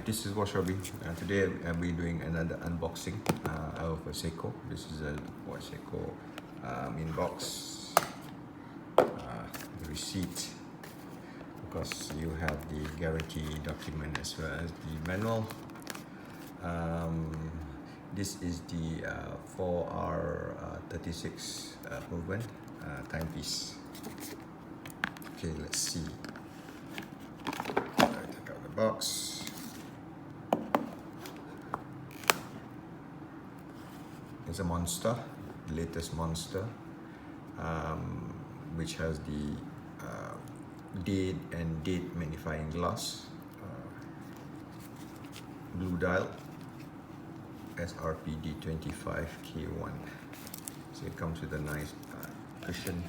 This is Watch Hobby. Today I'll be doing another unboxing of a Seiko. This is a Seiko inbox. The receipt, because you have the guarantee document as well as the manual. This is the 4R36 movement timepiece. Okay, let's see. I take out the box. It's a Monster, the latest Monster, which has the date and date magnifying glass, blue dial, SRPD25K1. So it comes with a nice cushion.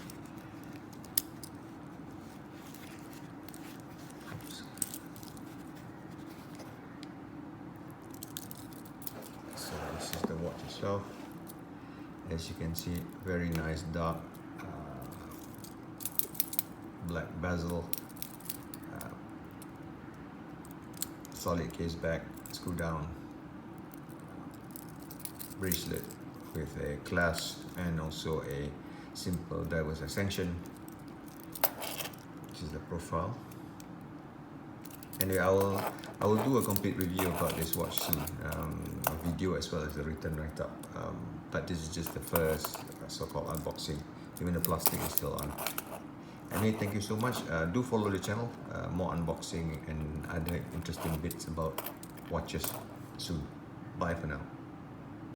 So this is the watch itself. As you can see, very nice dark black bezel, solid case back, screw down bracelet with a clasp and also a simple diver's extension. This is the profile. Anyway, I will do a complete review about this watch soon, a video as well as a written write-up. But this is just the first so-called unboxing. Even the plastic is still on. Anyway, thank you so much. Do follow the channel. More unboxing and other interesting bits about watches soon. Bye for now.